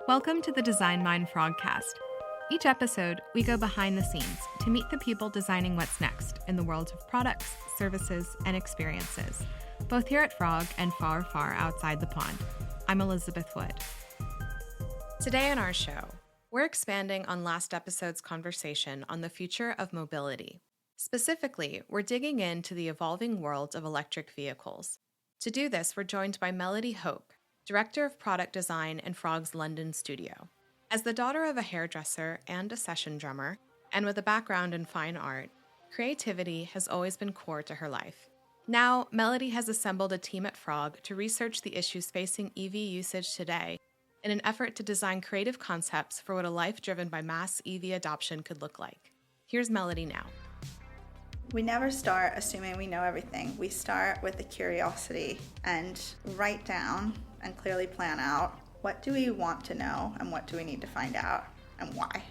Welcome to the Design Mind Frogcast. Each episode, we go behind the scenes to meet the people designing what's next in the world of products, services, and experiences, both here at Frog and far, far outside the pond. I'm Elizabeth Wood. Today on our show, we're expanding on last episode's conversation on the future of mobility. Specifically, we're digging into the evolving world of electric vehicles. To do this, we're joined by Melodie Hoke, Director of Product Design in Frog's London studio. As the daughter of a hairdresser and a session drummer, and with a background in fine art, creativity has always been core to her life. Now, Melodie has assembled a team at Frog to research the issues facing EV usage today in an effort to design creative concepts for what a life driven by mass EV adoption could look like. Here's Melodie now. We never start assuming we know everything. We start with the curiosity and write down and clearly plan out what do we want to know and what do we need to find out and why.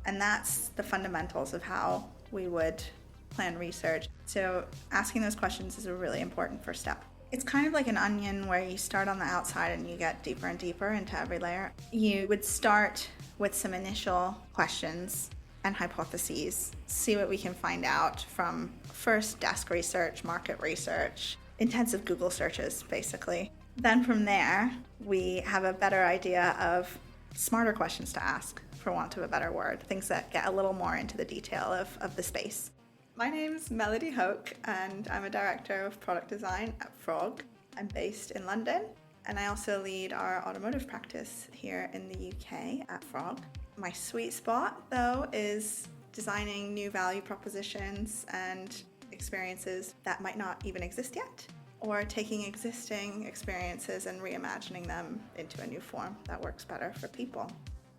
And that's the fundamentals of how we would plan research. So asking those questions is a really important first step. It's kind of like an onion where you start on the outside and you get deeper and deeper into every layer. You would start with some initial questions and hypotheses, see what we can find out from first desk research, market research, intensive Google searches, basically. Then from there, we have a better idea of smarter questions to ask, for want of a better word, things that get a little more into the detail of the space. My name's Melodie Hoke, and I'm a director of product design at Frog. I'm based in London, and I also lead our automotive practice here in the UK at Frog. My sweet spot, though, is designing new value propositions and experiences that might not even exist yet, or taking existing experiences and reimagining them into a new form that works better for people.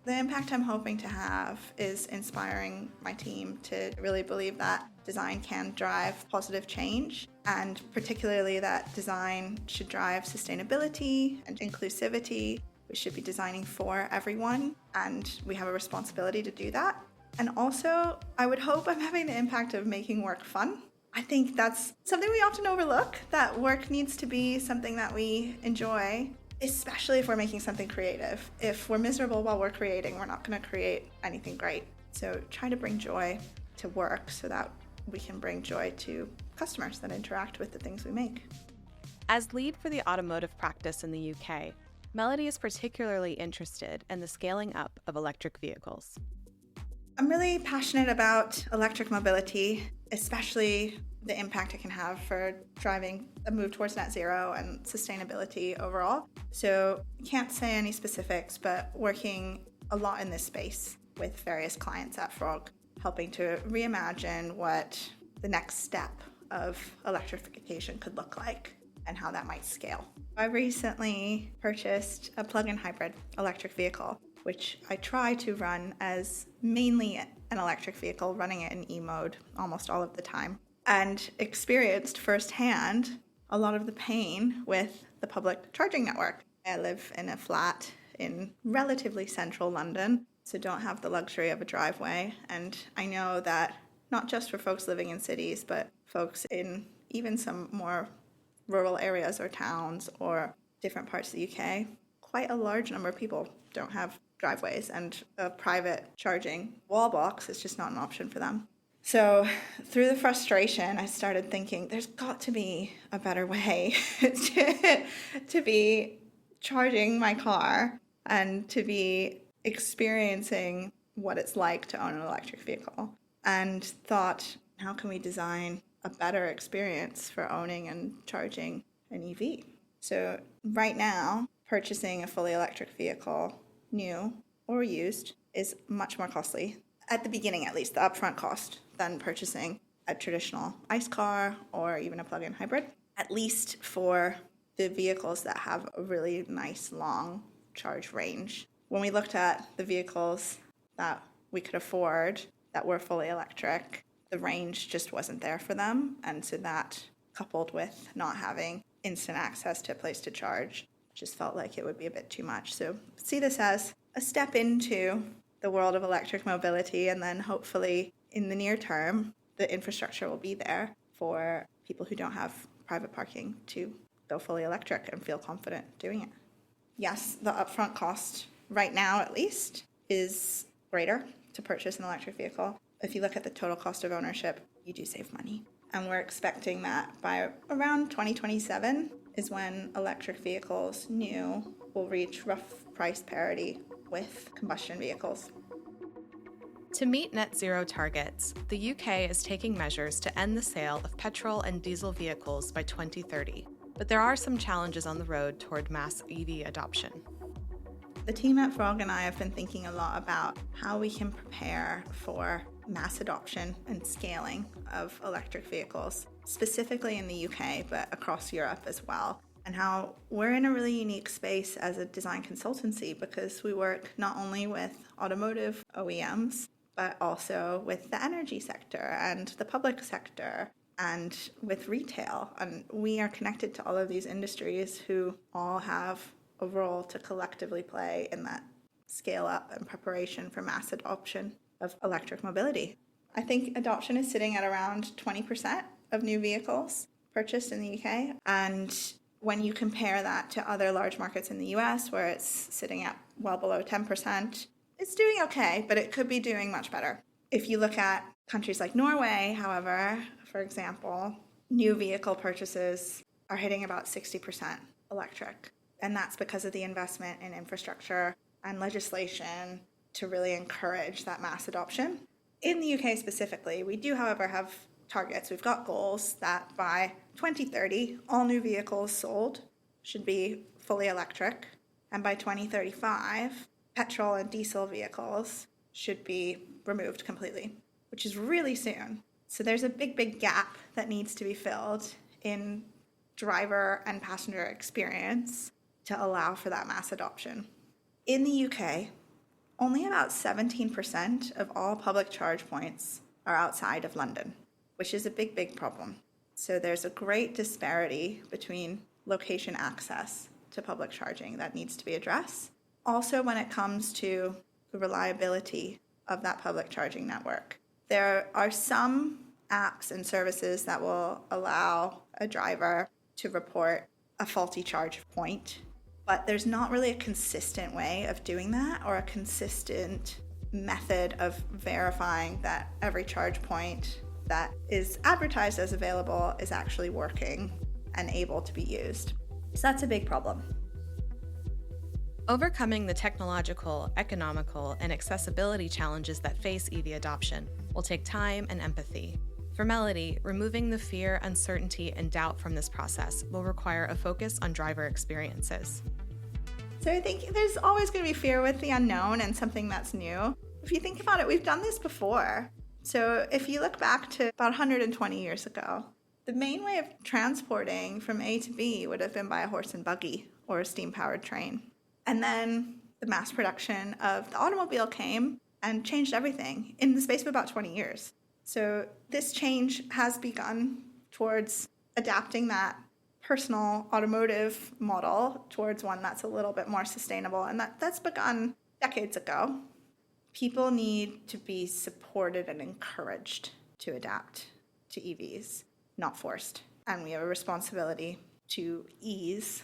The impact I'm hoping to have is inspiring my team to really believe that design can drive positive change, and particularly that design should drive sustainability and inclusivity. We should be designing for everyone, and we have a responsibility to do that. And also, I would hope I'm having the impact of making work fun. I think that's something we often overlook, that work needs to be something that we enjoy, especially if we're making something creative. If we're miserable while we're creating, we're not going to create anything great. So try to bring joy to work so that we can bring joy to customers that interact with the things we make. As lead for the automotive practice in the UK, Melodie is particularly interested in the scaling up of electric vehicles. I'm really passionate about electric mobility, especially the impact it can have for driving a move towards net zero and sustainability overall. So I can't say any specifics, but working a lot in this space with various clients at Frog, helping to reimagine what the next step of electrification could look like and how that might scale. I recently purchased a plug-in hybrid electric vehicle, which I try to run as mainly an electric vehicle, running it in E-mode almost all of the time, and experienced firsthand a lot of the pain with the public charging network. I live in a flat in relatively central London, so don't have the luxury of a driveway, and I know that not just for folks living in cities, but folks in even some more rural areas or towns or different parts of the UK, quite a large number of people don't have driveways, and a private charging wall box is just not an option for them. So through the frustration, I started thinking there's got to be a better way to be charging my car and to be experiencing what it's like to own an electric vehicle, and thought, how can we design a better experience for owning and charging an EV? So right now, purchasing a fully electric vehicle, new or used, is much more costly, at the beginning at least, the upfront cost, than purchasing a traditional ICE car or even a plug-in hybrid, at least for the vehicles that have a really nice long charge range. When we looked at the vehicles that we could afford that were fully electric, the range just wasn't there for them, and so that, coupled with not having instant access to a place to charge, just felt like it would be a bit too much. So see this as a step into the world of electric mobility, and then hopefully in the near term, the infrastructure will be there for people who don't have private parking to go fully electric and feel confident doing it. Yes, the upfront cost right now at least, is greater to purchase an electric vehicle. If you look at the total cost of ownership, you do save money. And we're expecting that by around 2027 is when electric vehicles new will reach rough price parity with combustion vehicles. To meet net zero targets, the UK is taking measures to end the sale of petrol and diesel vehicles by 2030. But there are some challenges on the road toward mass EV adoption. The team at Frog and I have been thinking a lot about how we can prepare for mass adoption and scaling of electric vehicles, specifically in the UK, but across Europe as well, and how we're in a really unique space as a design consultancy because we work not only with automotive OEMs, but also with the energy sector and the public sector and with retail. And we are connected to all of these industries who all have a role to collectively play in that scale up and preparation for mass adoption of electric mobility. I think adoption is sitting at around 20% of new vehicles purchased in the UK. And when you compare that to other large markets in the US, where it's sitting at well below 10%, it's doing okay, but it could be doing much better. If you look at countries like Norway, however, for example, new vehicle purchases are hitting about 60% electric. And that's because of the investment in infrastructure and legislation to really encourage that mass adoption. In the UK specifically, we do, however, have targets. We've got goals that by 2030, all new vehicles sold should be fully electric. And by 2035, petrol and diesel vehicles should be removed completely, which is really soon. So there's a big gap that needs to be filled in driver and passenger experience to allow for that mass adoption. In the UK, only about 17% of all public charge points are outside of London, which is a big problem. So there's a great disparity between location access to public charging that needs to be addressed. Also, when it comes to the reliability of that public charging network, there are some apps and services that will allow a driver to report a faulty charge point, but there's not really a consistent way of doing that or a consistent method of verifying that every charge point that is advertised as available is actually working and able to be used. So that's a big problem. Overcoming the technological, economical, and accessibility challenges that face EV adoption will take time and empathy. For Melodie, removing the fear, uncertainty, and doubt from this process will require a focus on driver experiences. So I think there's always going to be fear with the unknown and something that's new. If you think about it, we've done this before. So if you look back to about 120 years ago, the main way of transporting from A to B would have been by a horse and buggy or a steam-powered train. And then the mass production of the automobile came and changed everything in the space of about 20 years. So this change has begun towards adapting that personal automotive model towards one that's a little bit more sustainable. And that's begun decades ago. People need to be supported and encouraged to adapt to EVs, not forced. And we have a responsibility to ease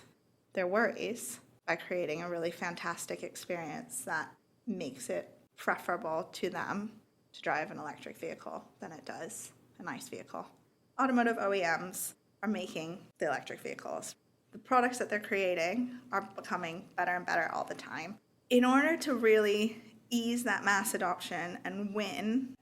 their worries by creating a really fantastic experience that makes it preferable to them to drive an electric vehicle than it does an ICE vehicle. Automotive OEMs are making the electric vehicles. The products that they're creating are becoming better and better all the time. In order to really ease that mass adoption and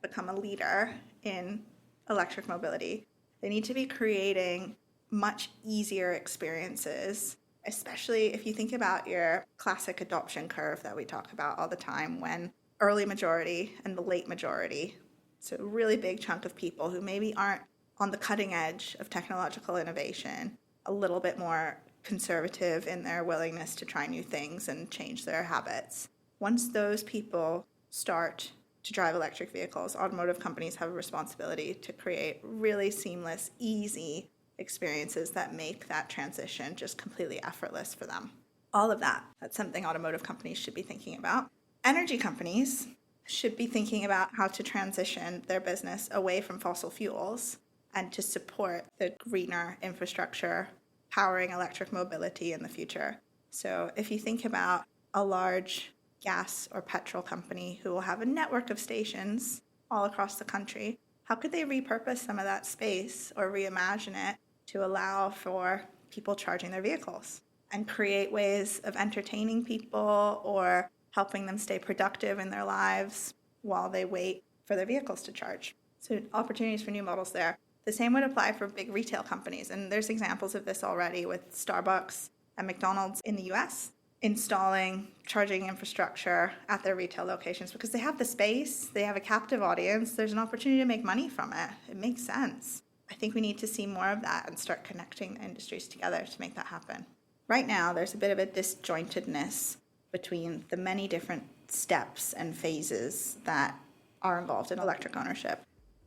become a leader in electric mobility, they need to be creating much easier experiences, especially if you think about your classic adoption curve that we talk about all the time, when early majority and the late majority, so a really big chunk of people who maybe aren't on the cutting edge of technological innovation, a little bit more conservative in their willingness to try new things and change their habits. Once those people start to drive electric vehicles, automotive companies have a responsibility to create really seamless, easy experiences that make that transition just completely effortless for them. All of that's something automotive companies should be thinking about. Energy companies should be thinking about how to transition their business away from fossil fuels and to support the greener infrastructure powering electric mobility in the future. So if you think about a large gas or petrol company who will have a network of stations all across the country, how could they repurpose some of that space or reimagine it to allow for people charging their vehicles and create ways of entertaining people or helping them stay productive in their lives while they wait for their vehicles to charge? So opportunities for new models there. The same would apply for big retail companies, and there's examples of this already with Starbucks and McDonald's in the US installing charging infrastructure at their retail locations because they have the space, they have a captive audience, there's an opportunity to make money from it. It makes sense. I think we need to see more of that and start connecting the industries together to make that happen. Right now, there's a bit of a disjointedness between the many different steps and phases that are involved in electric ownership.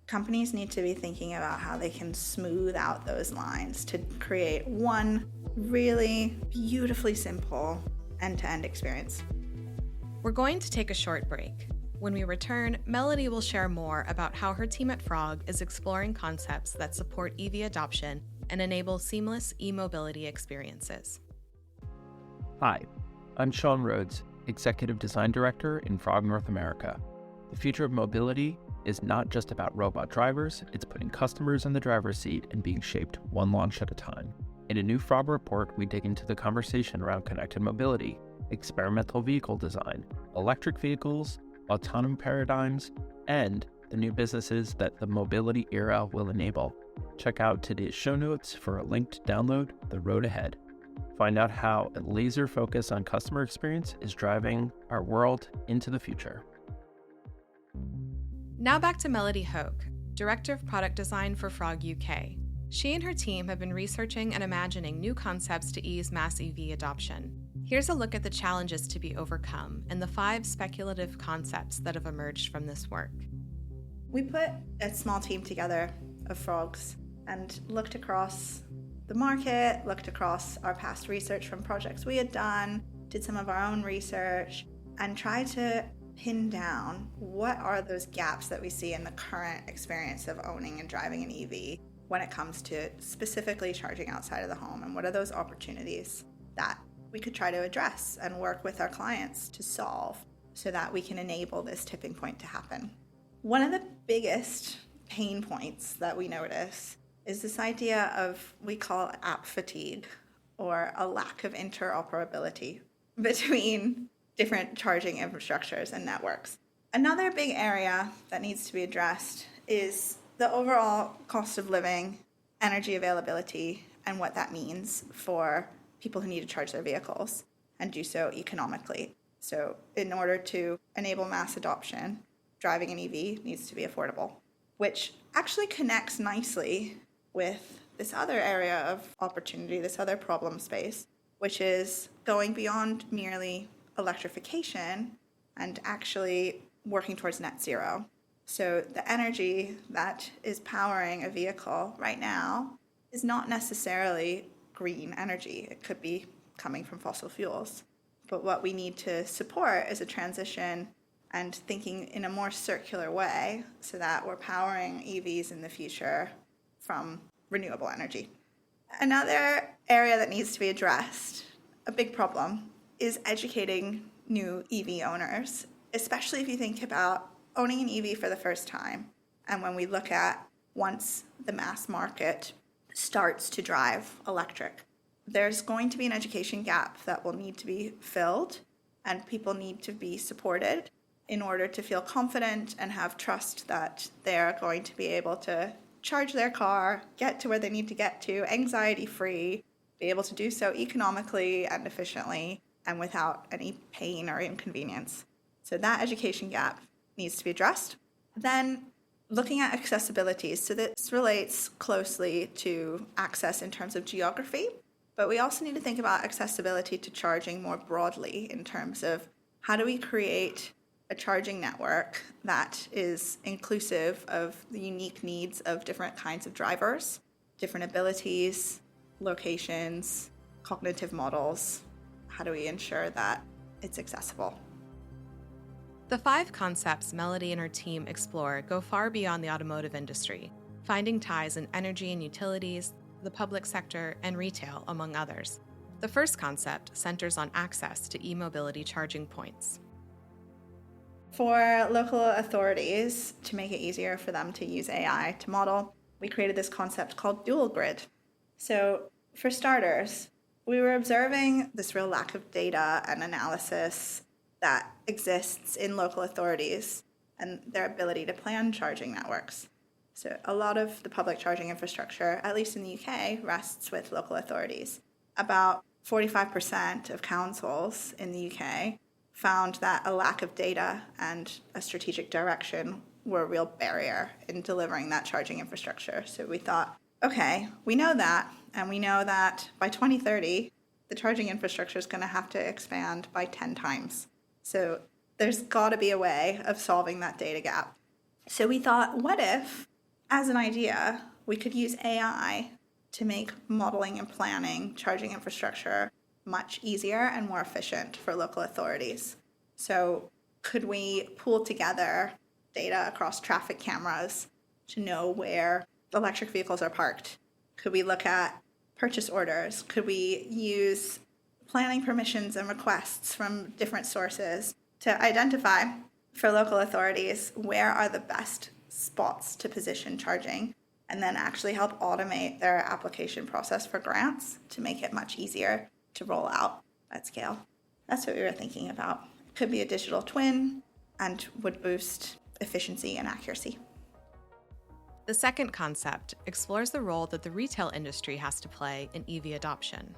Companies need to be thinking about how they can smooth out those lines to create one really beautifully simple end-to-end experience. We're going to take a short break. When we return, Melodie will share more about how her team at Frog is exploring concepts that support EV adoption and enable seamless eMobility experiences. Hi, I'm Sean Rhodes, Executive Design Director in Frog North America. The future of mobility is not just about robot drivers, it's putting customers in the driver's seat and being shaped one launch at a time. In a new Frog report, we dig into the conversation around connected mobility, experimental vehicle design, electric vehicles, autonomous paradigms, and the new businesses that the mobility era will enable. Check out today's show notes for a link to download The Road Ahead. Find out how a laser focus on customer experience is driving our world into the future. Now back to Melodie Hoke, Director of Product Design for Frog UK. She and her team have been researching and imagining new concepts to ease mass EV adoption. Here's a look at the challenges to be overcome and the 5 speculative concepts that have emerged from this work. We put a small team together of frogs and looked across the market, looked across our past research from projects we had done, did some of our own research, and tried to pin down what are those gaps that we see in the current experience of owning and driving an EV when it comes to specifically charging outside of the home, and what are those opportunities that we could try to address and work with our clients to solve so that we can enable this tipping point to happen. One of the biggest pain points that we notice is this idea of, we call it app fatigue, or a lack of interoperability between different charging infrastructures and networks. Another big area that needs to be addressed is the overall cost of living, energy availability, and what that means for people who need to charge their vehicles and do so economically. So in order to enable mass adoption, driving an EV needs to be affordable, which actually connects nicely with this other area of opportunity, this other problem space, which is going beyond merely electrification and actually working towards net zero. So the energy that is powering a vehicle right now is not necessarily green energy. It could be coming from fossil fuels. But what we need to support is a transition and thinking in a more circular way so that we're powering EVs in the future from renewable energy. Another area that needs to be addressed, a big problem, is educating new EV owners, especially if you think about owning an EV for the first time. And when we look at once the mass market starts to drive electric, there's going to be an education gap that will need to be filled, and people need to be supported in order to feel confident and have trust that they're going to be able to charge their car, get to where they need to get to, anxiety-free, be able to do so economically and efficiently and without any pain or inconvenience. So that education gap needs to be addressed. Then looking at accessibility. So this relates closely to access in terms of geography, but we also need to think about accessibility to charging more broadly in terms of how do we create a charging network that is inclusive of the unique needs of different kinds of drivers, different abilities, locations, cognitive models. How do we ensure that it's accessible? The 5 concepts Melodie and her team explore go far beyond the automotive industry, finding ties in energy and utilities, the public sector, and retail, among others. The first concept centers on access to eMobility charging points. For local authorities, to make it easier for them to use AI to model, we created this concept called dual grid. So for starters, we were observing this real lack of data and analysis that exists in local authorities and their ability to plan charging networks. So a lot of the public charging infrastructure, at least in the UK, rests with local authorities. About 45% of councils in the UK found that a lack of data and a strategic direction were a real barrier in delivering that charging infrastructure. So we thought, okay, we know that, and we know that by 2030, the charging infrastructure is going to have to expand by 10 times. So there's got to be a way of solving that data gap. So we thought, what if, as an idea, we could use AI to make modeling and planning charging infrastructure much easier and more efficient for local authorities? So could we pool together data across traffic cameras to know where electric vehicles are parked? Could we look at purchase orders? Could we use planning permissions and requests from different sources to identify for local authorities where are the best spots to position charging, and then actually help automate their application process for grants to make it much easier to roll out at scale? That's what we were thinking about. It could be a digital twin and would boost efficiency and accuracy. The second concept explores the role that the retail industry has to play in EV adoption.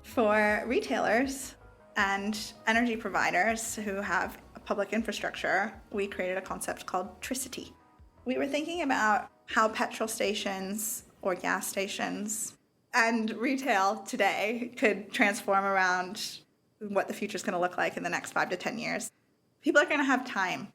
For retailers and energy providers who have a public infrastructure, we created a concept called Tricity. We were thinking about how petrol stations or gas stations and retail today could transform around what the future is going to look like in the next 5 to 10 years. People are going to have time,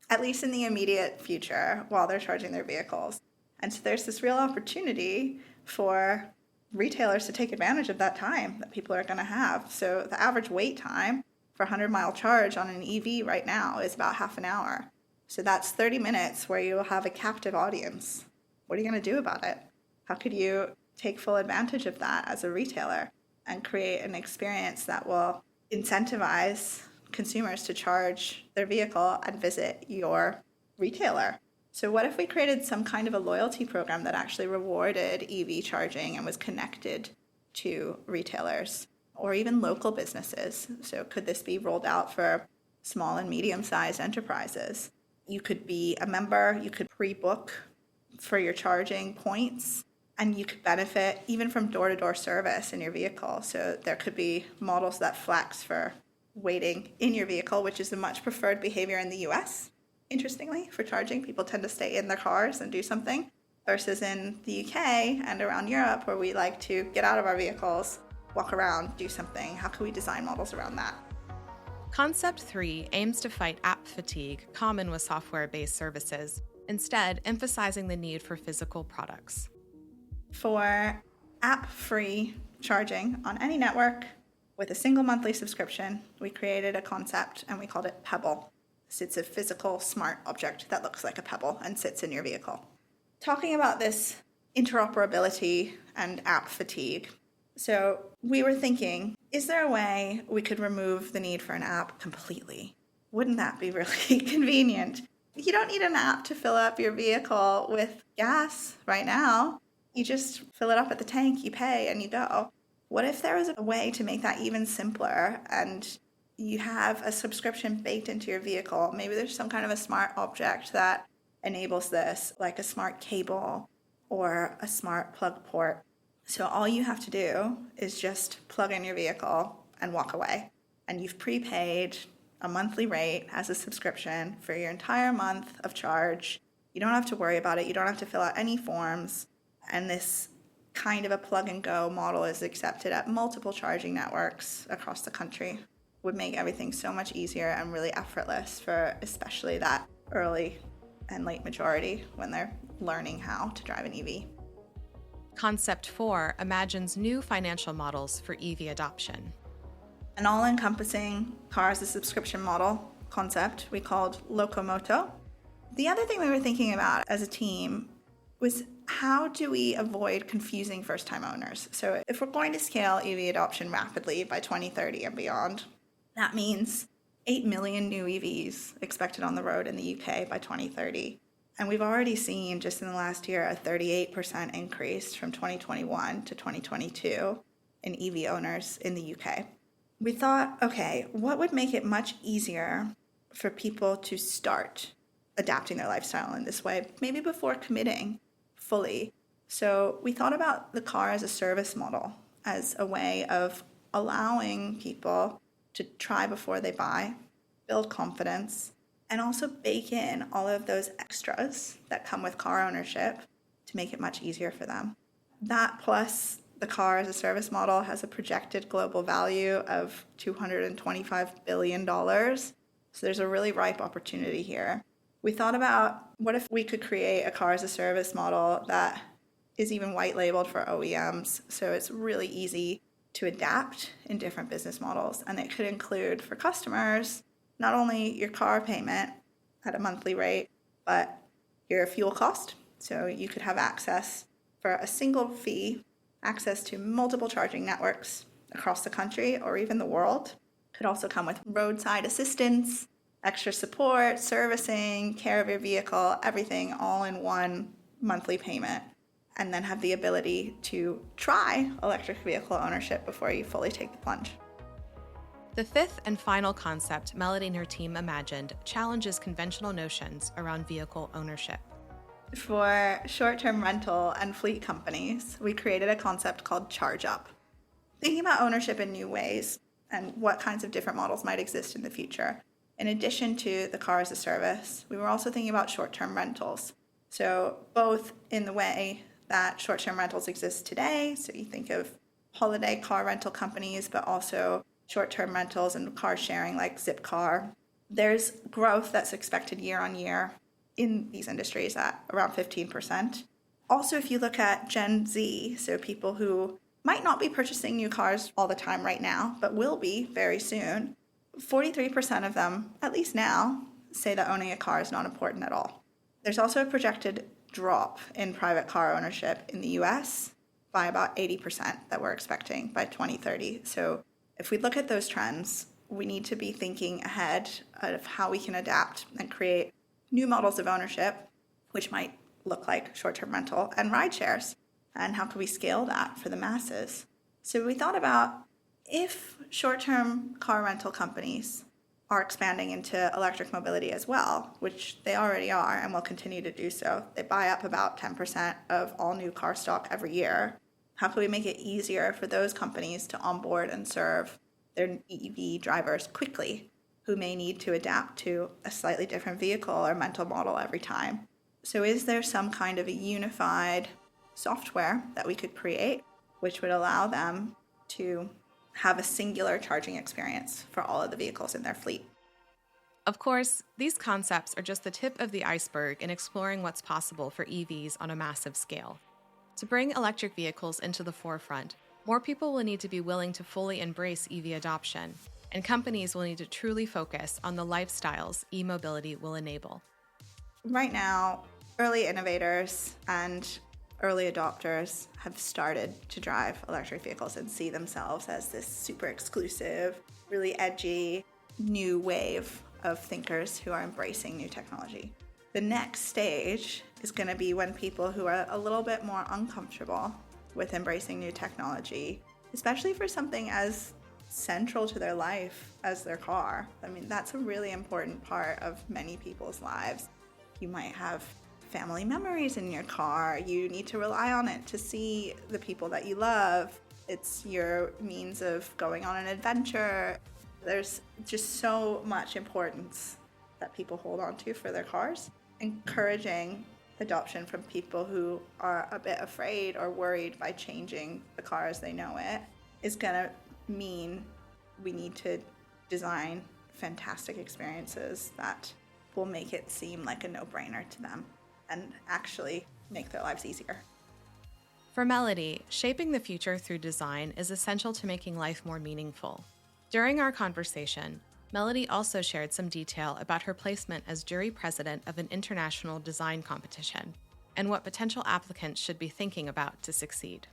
at least in the immediate future, while they're charging their vehicles. And so there's this real opportunity for retailers to take advantage of that time that people are going to have. So the average wait time for a 100-mile charge on an EV right now is about half an hour. So that's 30 minutes where you'll have a captive audience. What are you going to do about it? How could you take full advantage of that as a retailer and create an experience that will incentivize consumers to charge their vehicle and visit your retailer? So what if we created some kind of a loyalty program that actually rewarded EV charging and was connected to retailers or even local businesses? So could this be rolled out for small and medium-sized enterprises? You could be a member, you could pre-book for your charging points, and you could benefit even from door-to-door service in your vehicle. So there could be models that flex for waiting in your vehicle, which is a much preferred behavior in the US. Interestingly, for charging, people tend to stay in their cars and do something, versus in the UK and around Europe, where we like to get out of our vehicles, walk around, do something. How can we design models around that? Concept 3 aims to fight app fatigue common with software-based services, instead emphasizing the need for physical products. For app-free charging on any network with a single monthly subscription, we created a concept and we called it Pebble. It's a physical smart object that looks like a pebble and sits in your vehicle. Talking about this interoperability and app fatigue, so we were thinking, is there a way we could remove the need for an app completely? Wouldn't that be really convenient? You don't need an app to fill up your vehicle with gas right now. You just fill it up at the tank, you pay, and you go. What if there was a way to make that even simpler and you have a subscription baked into your vehicle? Maybe there's some kind of a smart object that enables this, like a smart cable or a smart plug port. So all you have to do is just plug in your vehicle and walk away. And you've prepaid a monthly rate as a subscription for your entire month of charge. You don't have to worry about it. You don't have to fill out any forms. And this kind of a plug-and-go model is accepted at multiple charging networks across the country. Would make everything so much easier and really effortless for especially that early and late majority when they're learning how to drive an EV. Concept 4 imagines new financial models for EV adoption. An all-encompassing car as a subscription model concept we called Locomoto. The other thing we were thinking about as a team was, how do we avoid confusing first-time owners? So if we're going to scale EV adoption rapidly by 2030 and beyond, that means 8 million new EVs expected on the road in the UK by 2030. And we've already seen just in the last year a 38% increase from 2021 to 2022 in EV owners in the UK. We thought, okay, what would make it much easier for people to start adapting their lifestyle in this way, maybe before committing fully? So we thought about the car as a service model as a way of allowing people to try before they buy, build confidence, and also bake in all of those extras that come with car ownership to make it much easier for them. That plus the car as a service model has a projected global value of $225 billion. So there's a really ripe opportunity here. We thought about what if we could create a car as a service model that is even white labeled for OEMs, so it's really easy to adapt in different business models. And it could include for customers not only your car payment at a monthly rate, but your fuel cost. So you could have access for a single fee, access to multiple charging networks across the country or even the world. Could also come with roadside assistance, extra support, servicing, care of your vehicle, everything all in one monthly payment. And then have the ability to try electric vehicle ownership before you fully take the plunge. The fifth and final concept Melodie and her team imagined challenges conventional notions around vehicle ownership. For short-term rental and fleet companies, we created a concept called Charge Up. Thinking about ownership in new ways and what kinds of different models might exist in the future. In addition to the car as a service, we were also thinking about short-term rentals. So both in the way that short-term rentals exist today, so you think of holiday car rental companies, but also short-term rentals and car sharing like Zipcar. There's growth that's expected year on year in these industries at around 15%. Also, if you look at Gen Z, so people who might not be purchasing new cars all the time right now, but will be very soon, 43% of them, at least now, say that owning a car is not important at all. There's also a projected drop in private car ownership in the US by about 80% that we're expecting by 2030. So if we look at those trends, we need to be thinking ahead of how we can adapt and create new models of ownership, which might look like short-term rental and ride shares, and how can we scale that for the masses. So we thought about if short-term car rental companies are expanding into electric mobility as well, which they already are and will continue to do so. They buy up about 10% of all new car stock every year. How can we make it easier for those companies to onboard and serve their EV drivers quickly who may need to adapt to a slightly different vehicle or mental model every time? So is there some kind of a unified software that we could create which would allow them to have a singular charging experience for all of the vehicles in their fleet? Of course, these concepts are just the tip of the iceberg in exploring what's possible for EVs on a massive scale. To bring electric vehicles into the forefront, more people will need to be willing to fully embrace EV adoption, and companies will need to truly focus on the lifestyles eMobility will enable. Right now, early innovators and early adopters have started to drive electric vehicles and see themselves as this super exclusive, really edgy, new wave of thinkers who are embracing new technology. The next stage is going to be when people who are a little bit more uncomfortable with embracing new technology, especially for something as central to their life as their car. I mean, that's a really important part of many people's lives. You might have family memories in your car. You need to rely on it to see the people that you love. It's your means of going on an adventure. There's just so much importance that people hold on to for their cars. Encouraging adoption from people who are a bit afraid or worried by changing the car as they know it is going to mean we need to design fantastic experiences that will make it seem like a no-brainer to them and actually make their lives easier. For Melodie, shaping the future through design is essential to making life more meaningful. During our conversation, Melodie also shared some detail about her placement as jury president of an international design competition and what potential applicants should be thinking about to succeed.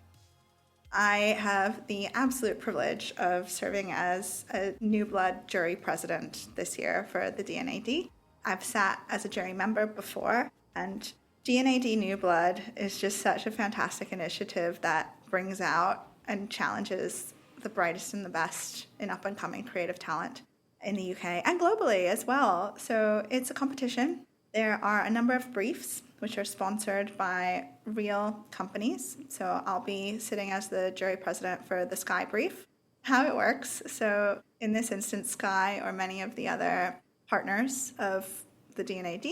I have the absolute privilege of serving as a new blood jury president this year for the D&AD. I've sat as a jury member before, and D&AD New Blood is just such a fantastic initiative that brings out and challenges the brightest and the best in up-and-coming creative talent in the UK and globally as well. So it's a competition. There are a number of briefs which are sponsored by real companies. So I'll be sitting as the jury president for the Sky brief. How it works, so in this instance, Sky or many of the other partners of the D&AD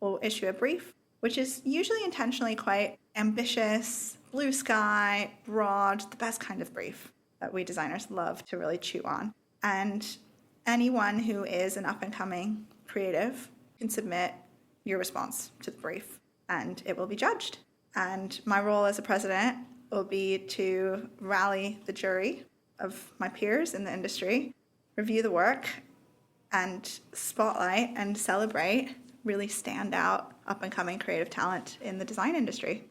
will issue a brief, which is usually intentionally quite ambitious, blue sky, broad, the best kind of brief that we designers love to really chew on. And anyone who is an up-and-coming creative can submit your response to the brief, and it will be judged. And my role as a president will be to rally the jury of my peers in the industry, review the work, and spotlight and celebrate really stand out up-and-coming creative talent in the design industry.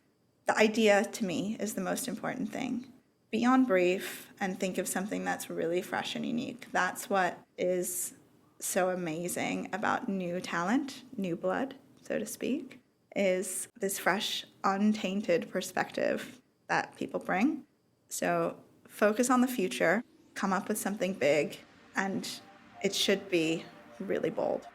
The idea, to me, is the most important thing. Be on brief and think of something that's really fresh and unique. That's what is so amazing about new talent, new blood, so to speak, is this fresh, untainted perspective that people bring. So focus on the future, come up with something big, and it should be really bold.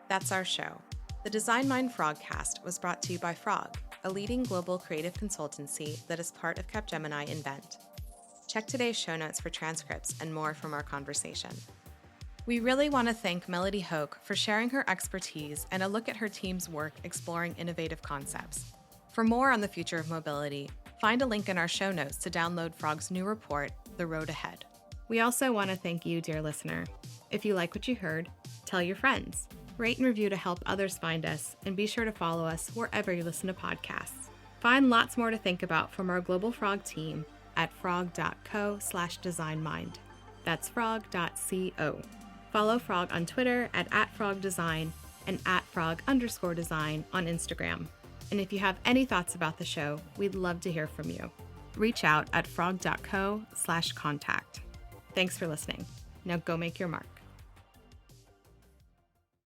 That's our show. The Design Mind Frogcast was brought to you by Frog, a leading global creative consultancy that is part of Capgemini Invent. Check today's show notes for transcripts and more from our conversation. We really want to thank Melodie Hoke for sharing her expertise and a look at her team's work exploring innovative concepts. For more on the future of mobility, find a link in our show notes to download Frog's new report, The Road Ahead. We also want to thank you, dear listener. If you like what you heard, tell your friends. Rate and review to help others find us, and be sure to follow us wherever you listen to podcasts. Find lots more to think about from our Global Frog team at frog.co/designmind. That's frog.co. Follow Frog on Twitter at @frogdesign and @frog_design on Instagram. And if you have any thoughts about the show, we'd love to hear from you. Reach out at frog.co/contact. Thanks for listening. Now go make your mark.